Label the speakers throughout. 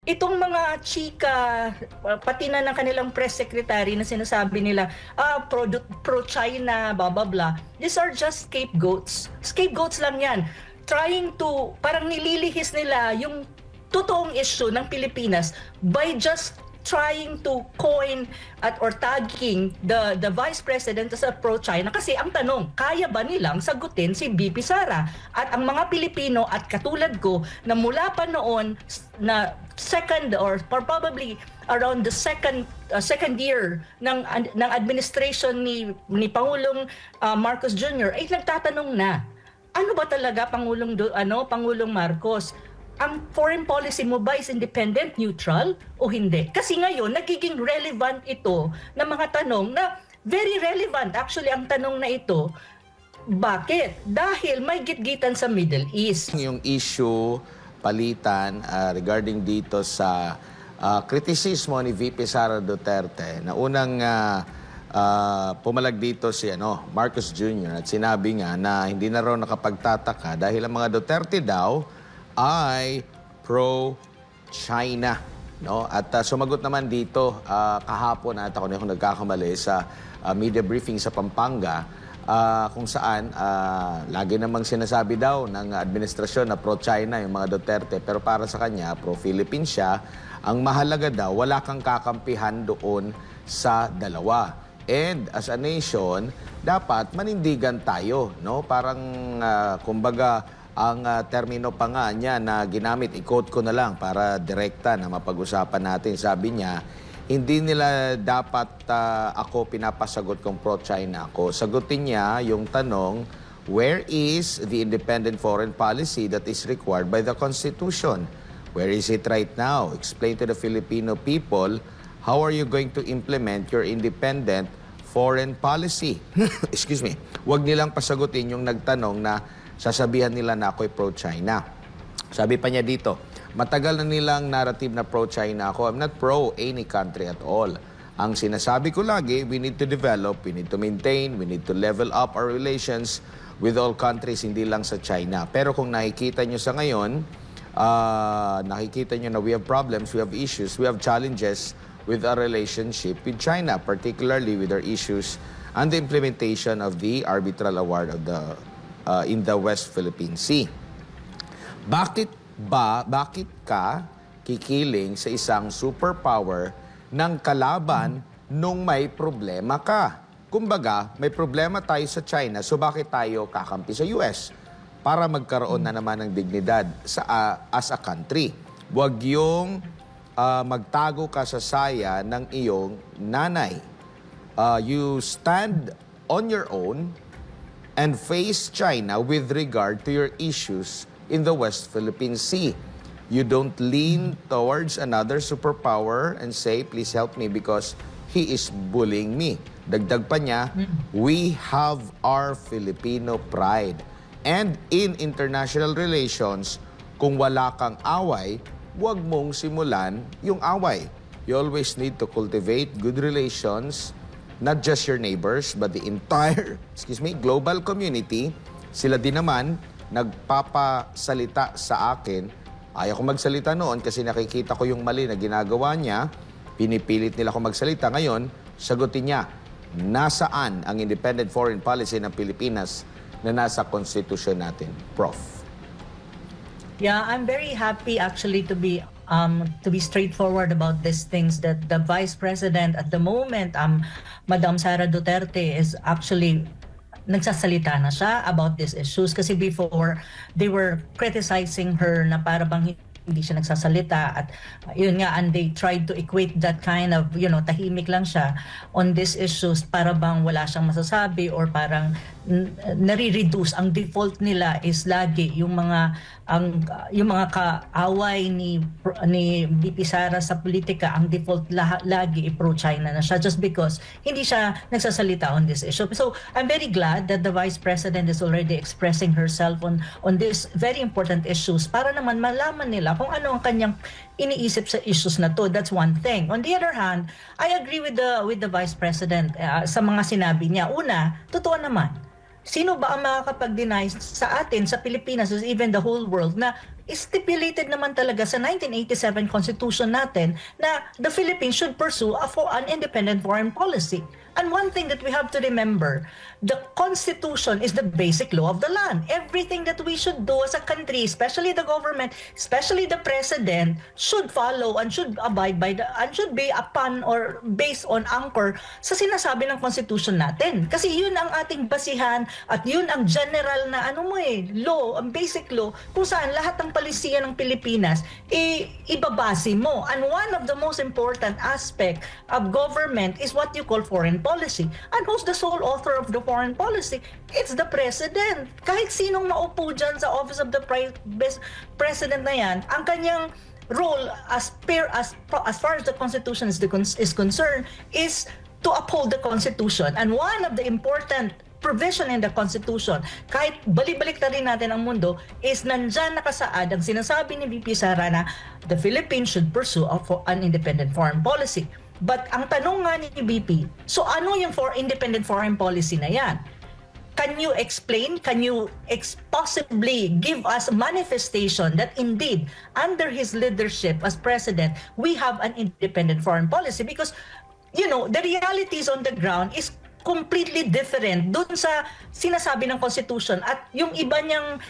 Speaker 1: itong mga chika, pati na ng kanilang press secretary na sinasabi nila, pro-China, blah, blah, blah. These are just scapegoats. Scapegoats lang yan. Trying to, parang nililihis nila yung totoong issue ng Pilipinas by just trying to coin or tagging the Vice President as a pro-China. Kasi ang tanong, kaya ba nilang sagutin si VP Sara? At ang mga Pilipino at katulad ko na mula pa noon na second or probably around the second year ng administration ni Pangulong Marcos Jr. ay nagtatanong na, ano ba talaga Pangulong Marcos? Ang foreign policy mo ba is independent, neutral o hindi? Kasi ngayon, nagiging relevant ito na mga tanong na very relevant. Actually, ang tanong na ito, bakit? Dahil may gitgitan sa Middle East.
Speaker 2: Yung issue, palitan, regarding dito sa kritisismo ni VP Sara Duterte na unang pumalag dito si Marcos Jr. at sinabi nga na hindi na raw nakapagtataka dahil ang mga Duterte daw ay pro-China. No? At sumagot naman dito kahapon at ako na kung nagkakamali sa media briefing sa Pampanga kung saan lagi namang sinasabi daw ng administrasyon na pro-China yung mga Duterte pero para sa kanya, pro-Philippine siya. Ang mahalaga daw, wala kang kakampihan doon sa dalawa. And as a nation, dapat manindigan tayo. No? Parang kumbaga, ang termino pa nga niya na ginamit, i-quote ko na lang para direkta na mapag-usapan natin. Sabi niya, hindi nila dapat ako pinapasagot kung pro-China ako. Sagutin niya yung tanong, where is the independent foreign policy that is required by the Constitution? Where is it right now? Explain to the Filipino people, how are you going to implement your independent foreign policy? Excuse me. Huwag nilang pasagutin yung nagtanong na sasabihan nila na ako'y pro-China. Sabi pa niya dito, matagal na nilang narrative na pro-China ako. I'm not pro any country at all. Ang sinasabi ko lagi, we need to develop, we need to maintain, we need to level up our relations with all countries, hindi lang sa China. Pero kung nakikita nyo sa ngayon, nakikita nyo na we have problems, we have issues, we have challenges with our relationship with China, particularly with our issues and the implementation of the arbitral award of in the West Philippine Sea. Bakit ka kikiling sa isang superpower ng kalaban nung may problema ka? Kumbaga, may problema tayo sa China, so bakit tayo kakampi sa US? Para magkaroon na naman ng dignidad as a country. Huwag yung magtago ka sa saya ng iyong nanay. You stand on your own and face China with regard to your issues in the West Philippine Sea. You don't lean towards another superpower and say, please help me because he is bullying me. Dagdag pa niya, we have our Filipino pride. And in international relations, kung wala kang away, huwag mong simulan yung away. You always need to cultivate good relations, not just your neighbors, but the entire, global community. Sila din naman nagpapasalita sa akin. Ayaw ko magsalita noon kasi nakikita ko yung mali na ginagawa niya. Pinipilit nila ako magsalita. Ngayon, sagutin niya, nasaan ang independent foreign policy ng Pilipinas na nasa konstitusyon natin? Prof.
Speaker 1: Yeah, I'm very happy actually to be straightforward about these things that the Vice President at the moment, Madam Sara Duterte, is actually nagsasalita na siya about these issues kasi before they were criticizing her na para bang hindi siya nagsasalita at yun nga, and they tried to equate that kind of, tahimik lang siya on these issues para bang wala siyang masasabi or parang nare-reduce. Ang default nila is lagi yung mga kaaway ni VP Sara sa politika, ang default lagi pro-China na siya just because hindi siya nagsasalita on this issue. So I'm very glad that the Vice President is already expressing herself on these very important issues para naman malaman nila kung ano ang kanyang iniisip sa issues na to. That's one thing. On the other hand, I agree with the Vice President sa mga sinabi niya. Una, totoo naman. Sino ba ang makakapag-deny sa atin, sa Pilipinas, even the whole world, na stipulated naman talaga sa 1987 Constitution natin na the Philippines should pursue an independent foreign policy. And one thing that we have to remember, the Constitution is the basic law of the land. Everything that we should do as a country, especially the government, especially the president, should follow and should abide by and should be upon or based on anchor sa sinasabi ng Constitution natin. Kasi yun ang ating basihan at yun ang general na law, ang basic law, kung saan lahat ng palisiyan ng Pilipinas ibabase mo. And one of the most important aspect of government is what you call foreign policy. And who's the sole author of the foreign policy? It's the president. Kahit sinong maupo dyan sa office of the president na yan, ang kanyang role as far as the Constitution is concerned is to uphold the Constitution. And one of the important provision in the Constitution, kahit balik-balik na rin natin ang mundo, is nandyan nakasaad ang sinasabi ni VP Sara na the Philippines should pursue an independent foreign policy. But ang tanong nga ni VP, so ano yung independent foreign policy na yan? Can you explain, can you possibly give us a manifestation that indeed, under his leadership as president, we have an independent foreign policy? Because, the realities on the ground is completely different dun sa sinasabi ng Constitution at yung iba niyang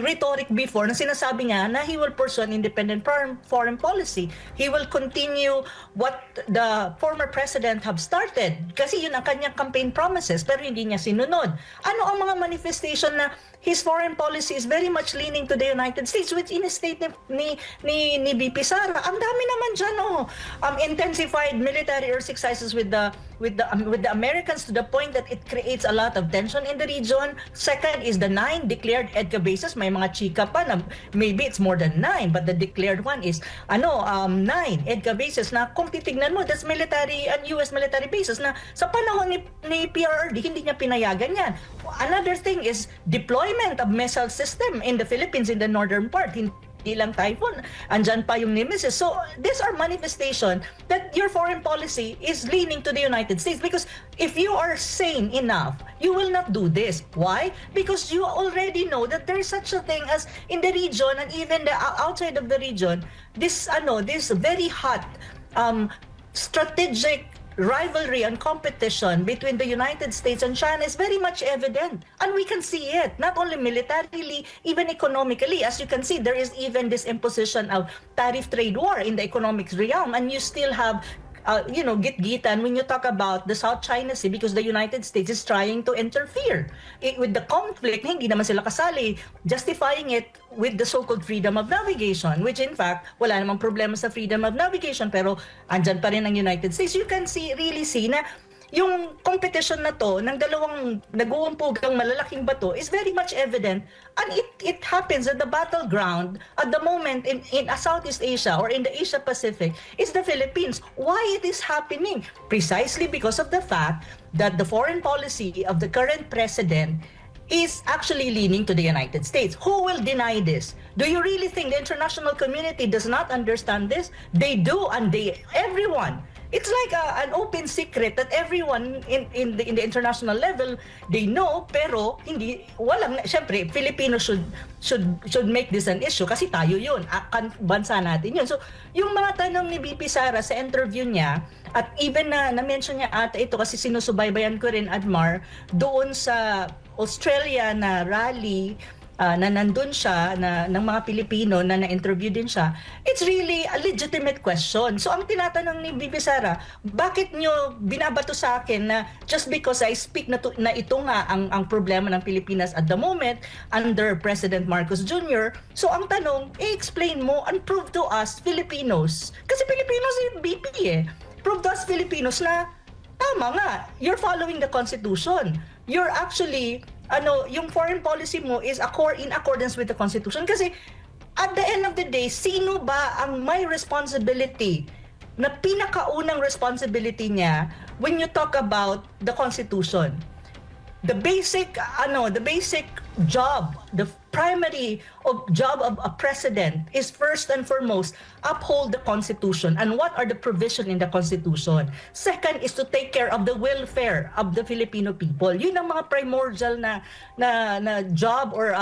Speaker 1: rhetoric before na sinasabi niya na he will pursue an independent foreign policy. He will continue what the former president have started kasi yun ang kanyang campaign promises pero hindi niya sinunod. Ano ang mga manifestation na his foreign policy is very much leaning to the United States, which in a state ni VP Sara, ang dami naman dyan, intensified military exercises with the Americans to the point that it creates a lot of tension in the region. Second is the 9 declared EDCA bases. May mga chika pa na maybe it's more than 9, but the declared one is 9 EDCA bases na kung titignan mo, that's military and US military bases na sa panahon ni PRRD, hindi niya pinayagan yan. Another thing is deployment of missile system in the Philippines in the northern part. Hindi lang Typhoon, andyan pa yung Nemesis. So these are manifestation that your foreign policy is leaning to the United States because if you are sane enough, you will not do this. Why? Because you already know that there is such a thing as in the region and even outside of the region, this very hot strategic rivalry and competition between the United States and China is very much evident. And we can see it, not only militarily, even economically. As you can see, there is even this imposition of tariff trade war in the economics realm. And you still have git-gitan when you talk about the South China Sea because the United States is trying to interfere with the conflict. Hindi naman sila kasali, justifying it with the so-called freedom of navigation, which in fact, wala namang problema sa freedom of navigation, pero andyan pa rin ang United States. You can really see na yung competition na to ng dalawang nag-uumpugang malalaking bato is very much evident and it happens at the battleground at the moment in Southeast Asia or in the Asia Pacific is the Philippines. Why it is happening? Precisely because of the fact that the foreign policy of the current president is actually leaning to the United States. Who will deny this? Do you really think the international community does not understand this? They do, and everyone. It's like an open secret that everyone in the international level they know, pero syempre Filipinos should make this an issue kasi tayo yun, bansa natin yun. So yung mga tanong ni VP Sara sa interview niya at even na-mention niya ata ito kasi sinusubaybayan ko rin, Admar, doon sa Australia na rally na nandun siya ng mga Pilipino na na-interview din siya, it's really a legitimate question. So ang tinatanong ni VP Sara, bakit nyo binabato sa akin na just because I speak na ito nga ang problema ng Pilipinas at the moment under President Marcos Jr. So ang tanong, i-explain mo and prove to us Filipinos, kasi Filipinos yung VP prove to us Filipinos na tama nga, you're following the Constitution. You're actually yung foreign policy mo is in accordance with the Constitution. Kasi at the end of the day, sino ba ang may responsibility na pinakaunang responsibility niya when you talk about the Constitution? The basic job, the primary job of a president is first and foremost uphold the Constitution and what are the provisions in the Constitution. Second is to take care of the welfare of the Filipino people. Yun ang mga primordial na job or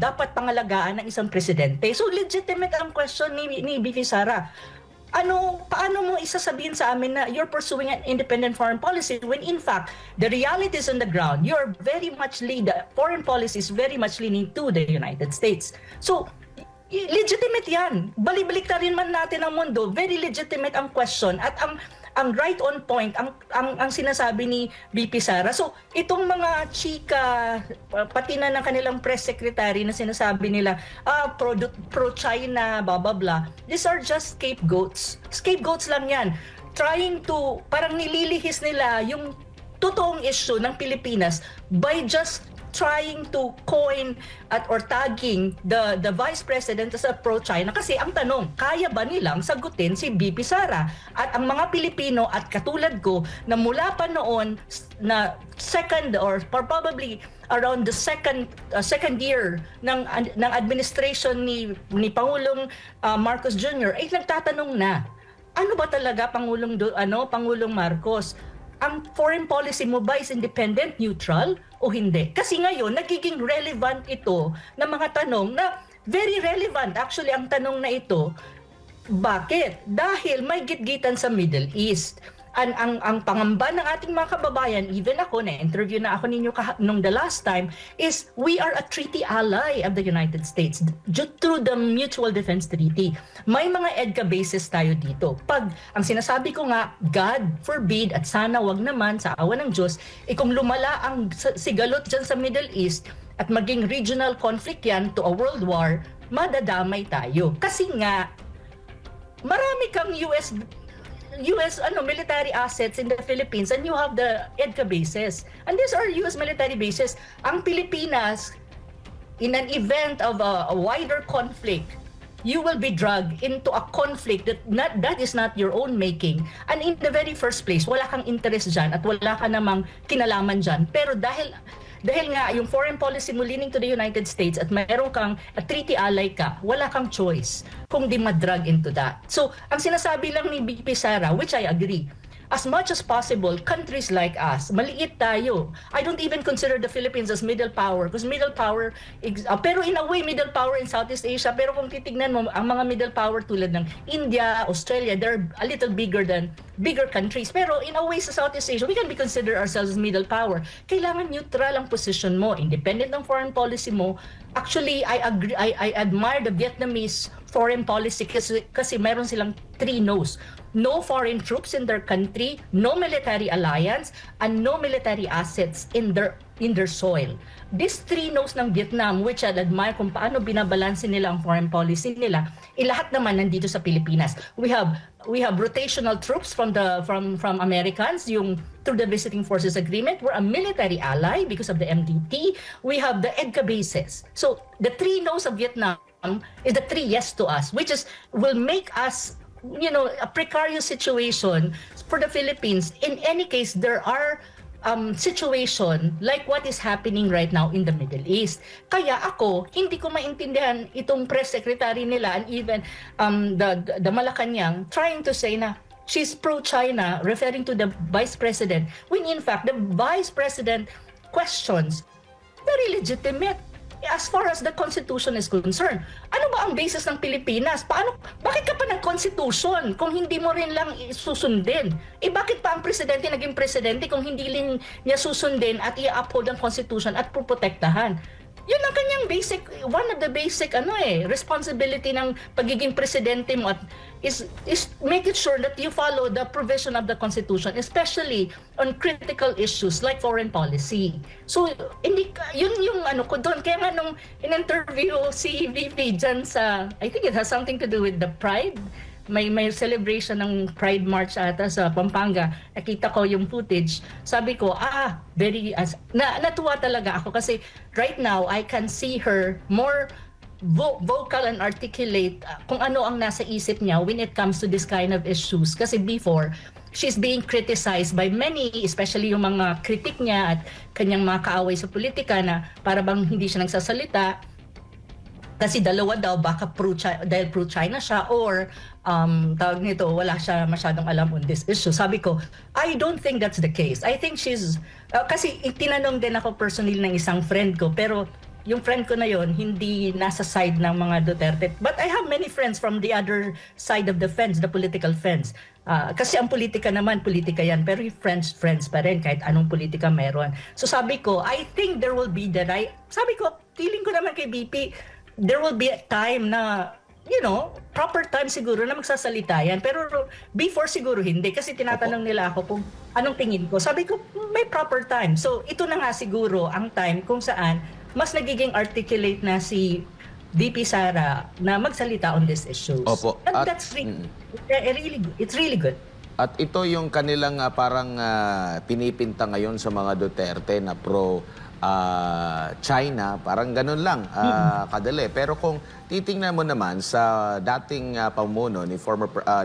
Speaker 1: dapat pangalagaan ng isang presidente. So legitimate ang question ni VP Sara. Paano mo isasabihin sa amin na you're pursuing an independent foreign policy when in fact the realities on the ground, you're very much foreign policy is very much leaning to the United States. So legitimate yan. Balik-baliktarin man natin ang mundo, very legitimate ang question at ang right on point ang sinasabi ni VP Sara. So itong mga chika pati na ng kanilang press secretary na sinasabi nila pro-China blah blah blah, these are just scapegoats lang yan, trying to parang nililihis nila yung totoong issue ng Pilipinas by just trying to coin or tagging the Vice President as a pro-China. Kasi ang tanong, kaya ba nilang sagutin si VP Sara? At ang mga Pilipino at katulad ko na mula pa noon na second or probably around the second year ng administration ni Pangulong Marcos Jr. ay nagtatanong na, ano ba talaga Pangulong Marcos? Ang foreign policy mo ba is independent, neutral o hindi? Kasi ngayon, nagiging relevant ito ng mga tanong na very relevant. Actually, ang tanong na ito, bakit? Dahil may gitgitan sa Middle East. Ang pangamba ng ating mga kababayan, even ako, na-interview na ako ninyo nung the last time, is we are a treaty ally of the United States through the Mutual Defense Treaty. May mga EDCA bases tayo dito. Pag ang sinasabi ko nga, God forbid at sana wag naman sa awa ng Diyos, kung lumala ang sigalot dyan sa Middle East at maging regional conflict yan to a world war, madadamay tayo. Kasi nga, marami kang US military assets in the Philippines and you have the EDCA bases. And these are US military bases. Ang Pilipinas, in an event of a wider conflict, you will be dragged into a conflict that is not your own making. And in the very first place, wala kang interest dyan at wala ka namang kinalaman dyan. Pero dahil nga yung foreign policy mo leaning to the United States at mayroon kang a treaty ally ka, wala kang choice kung di madrag into that. So, ang sinasabi lang ni VP Sara, which I agree, as much as possible, countries like us, maliit tayo. I don't even consider the Philippines as middle power because middle power, pero in a way, middle power in Southeast Asia. Pero kung titignan mo, ang mga middle power tulad ng India, Australia, they're a little bigger countries. Pero in a way, sa Southeast Asia, we can be consider ourselves as middle power. Kailangan neutral ang position mo, independent ng foreign policy mo. Actually, I admire the Vietnamese foreign policy kasi meron silang 3 no's. No foreign troops in their country, no military alliance, and no military assets in their soil. These 3 no's ng Vietnam, which I admire kung paano binabalanse nila ang foreign policy nila, lahat naman nandito sa Pilipinas. We have rotational troops from Americans, yung through the Visiting Forces Agreement. We're a military ally because of the MDT. We have the EDCA bases. So the 3 no's of Vietnam is the 3 yes to us, which will make us a precarious situation for the Philippines. In any case, there are situation like what is happening right now in the Middle East. Kaya ako, hindi ko maintindihan itong press secretary nila and even the Malacanang trying to say na she's pro-China, referring to the Vice President, when in fact, the Vice President questions very legitimate as far as the Constitution is concerned. Ano ba ang basis ng Pilipinas? Bakit ka pa ng Constitution kung hindi mo rin lang susundin? Bakit pa ang presidente naging presidente kung hindi rin niya susundin at i-uphold ang Constitution at puprotektahan? Yun ang kanyang one of the basic responsibility ng pagiging presidente mo at is make it sure that you follow the provision of the Constitution, especially on critical issues like foreign policy. So, yun yung ko doon. Kaya nga nung in-interview si VP dyan sa, I think it has something to do with the Pride. May celebration ng Pride March ata sa Pampanga. Nakita ko yung footage. Sabi ko, natuwa talaga ako kasi right now I can see her more vocal and articulate kung ano ang nasa isip niya when it comes to this kind of issues. Kasi before, she's being criticized by many, especially yung mga kritik niya at kanyang mga kaaway sa politika na para bang hindi siya nagsasalita. Kasi dalawa daw, baka dahil pro-China siya or tawag nito, wala siya masyadong alam on this issue. Sabi ko, I don't think that's the case. I think she's, kasi tinanong din ako personally ng isang friend ko, pero yung friend ko na yon hindi nasa side ng mga Duterte. But I have many friends from the other side of the fence, the political fence. Kasi ang politika naman, politika yan. Pero yung friends pa rin, kahit anong politika meron. So sabi ko, I think there will be the right. Sabi ko, feeling ko naman kay BP, there will be a time na, proper time siguro na magsasalita yan. Pero before siguro hindi. Kasi tinatanong nila ako kung anong tingin ko. Sabi ko, may proper time. So ito na nga siguro ang time kung saan mas nagiging articulate na si VP Sara na magsalita on these issues.
Speaker 2: Opo.
Speaker 1: And that's it's really good.
Speaker 2: At ito yung kanilang parang pinipinta ngayon sa mga Duterte na pro-China. Parang ganun lang, kadali. Pero kung titingnan mo naman sa dating pamuno ni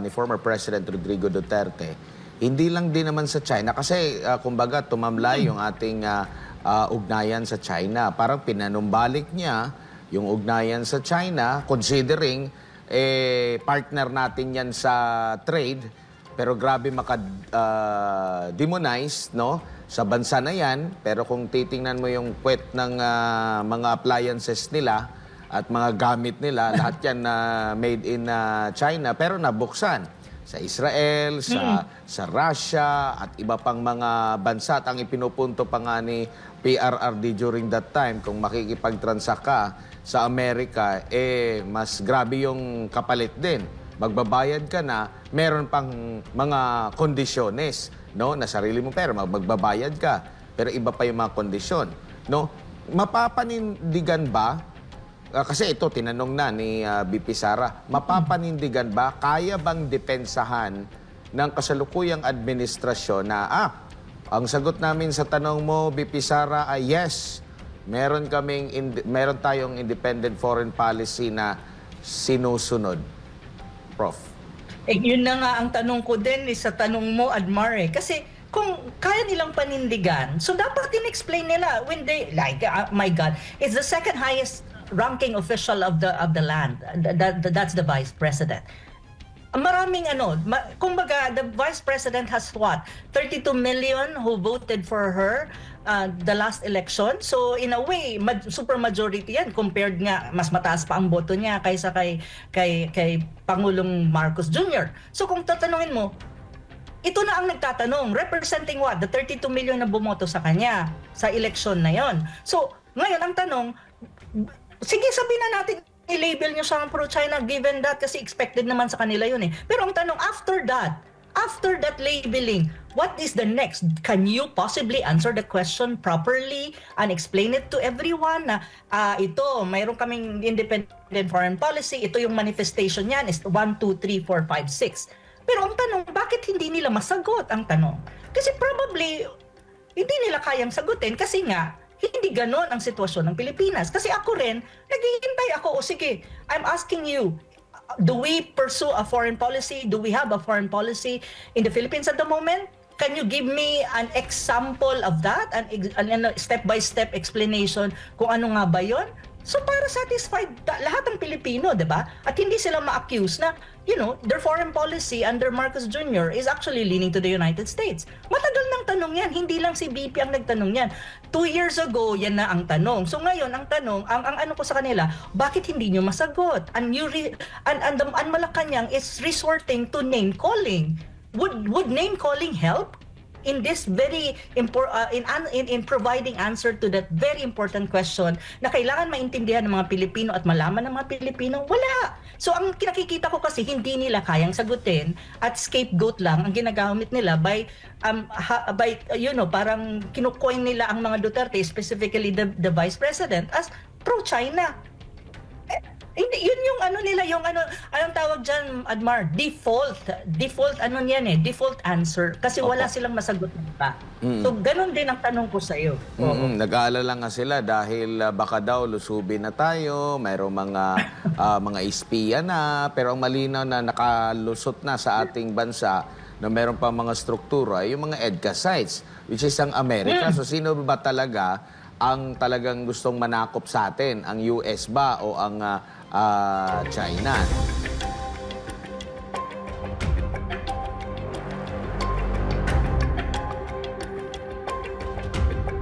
Speaker 2: former President Rodrigo Duterte, hindi lang din naman sa China. Kasi kumbaga tumamlay yung ating ugnayan sa China. Parang pinanumbalik niya yung ugnayan sa China, considering partner natin yan sa trade, pero grabe maka-demonize sa bansa na yan. Pero kung titingnan mo yung puwet ng mga appliances nila at mga gamit nila, lahat yan made in China, pero nabuksan sa Israel, sa Russia, at iba pang mga bansa. At ang ipinupunto pa nga ni PRRD during that time, kung makikipagtransact ka sa Amerika, mas grabe yung kapalit din. Magbabayad ka na, meron pang mga kondisyones, na sarili mo pero magbabayad ka. Pero iba pa yung mga kondisyon. Mapapanindigan ba? Kasi ito, tinanong na ni BP Sara, mapapanindigan ba, kaya bang depensahan ng kasalukuyang administrasyon na, ang sagot namin sa tanong mo, BP Sara, ay yes, meron tayong independent foreign policy na sinusunod. Prof.
Speaker 1: Yun na nga ang tanong ko din sa tanong mo, Admar. Kasi kung kaya nilang panindigan, so dapat in-explain nila when they, my God, it's the second highest ranking official of the land. That's the vice president. Maraming kumbaga, the vice president has what? 32 million who voted for her the last election. So in a way, super majority yan compared nga, mas mataas pa ang boto niya kaysa kay Pangulong Marcos Jr. So kung tatanungin mo, ito na ang nagtatanong, representing what? The 32 million na bumoto sa kanya sa election na yon. So ngayon ang tanong, sige, sabihin na natin, i-label nyo siyang pro-China given that kasi expected naman sa kanila yun eh. Pero ang tanong, after that labeling, what is the next? Can you possibly answer the question properly and explain it to everyone na ito, mayroon kaming independent foreign policy, ito yung manifestation niyan is 1, 2, 3, 4, 5, 6. Pero ang tanong, bakit hindi nila masagot ang tanong? Kasi probably, hindi nila kayang sagutin kasi nga, hindi ganon ang sitwasyon ng Pilipinas. Kasi ako rin, naghihintay ako, sige, I'm asking you, do we pursue a foreign policy? Do we have a foreign policy in the Philippines at the moment? Can you give me an example of that? An step-by-step explanation kung ano nga ba yun? So para satisfied lahat ng Pilipino, di ba? At hindi sila ma-accuse na, their foreign policy under Marcos Jr. is actually leaning to the United States. Matagal nang tanong yan, hindi lang si BP ang nagtanong yan. 2 years ago, yan na ang tanong. So ngayon, ang tanong, ang ano ko sa kanila, bakit hindi nyo masagot? And Malacanang is resorting to name calling. Would name calling help in this very in providing answer to that very important question na kailangan maintindihan ng mga Pilipino at malaman ng mga Pilipino? Wala. So ang kinakikita ko kasi hindi nila kayang sagutin at scapegoat lang ang ginagamit nila by parang kinukoin nila ang mga Duterte, specifically the Vice President, as pro-China. Hindi, yun yung nila, anong tawag dyan, Admar? Default default answer. Kasi wala silang masagot pa. So, ganun din ang tanong ko sa iyo.
Speaker 2: Nag-aalala nga sila dahil baka daw lusubin na tayo, mayroong mga espiya na, pero ang malinaw na nakalusot na sa ating bansa na mayroon pa mga struktura, yung mga EDCA sites, which is ang Amerika. So, sino ba talaga ang talagang gustong manakop sa atin? Ang US ba o ang China?